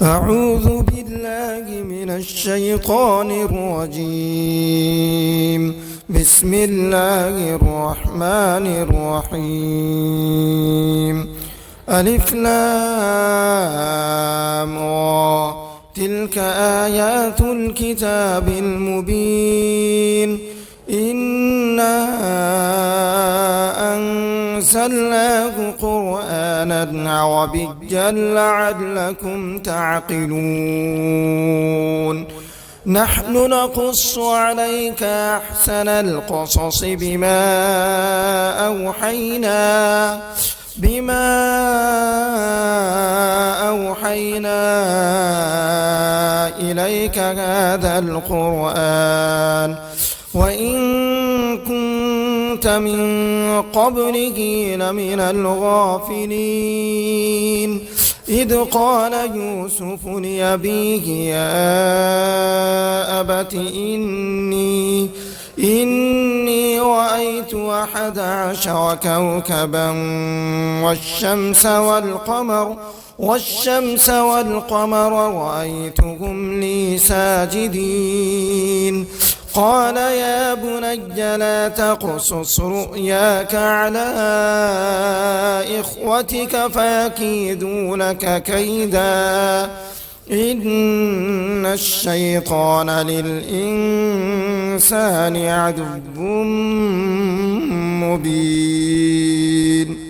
أعوذ بالله من الشيطان الرجيم. بسم الله الرحمن الرحيم. ألف لام را، تلك آيات الكتاب المبين. إنا أنزلناه قرآنا عربيا لعلكم تعقلون. نحن نقص عليك أحسن القصص بما أوحينا إليك هذا القرآن وإن كنت من قبله لمن الغافلين. إذ قال يوسف لأبيه يا أبت إني رأيت 11 كوكبا والشمس والقمر رأيتهم لي ساجدين. قال يا بني لا تقصص رؤياك على إخوتك فيكيدوا لك كيدا إن الشيطان للإنسان عدو مبين.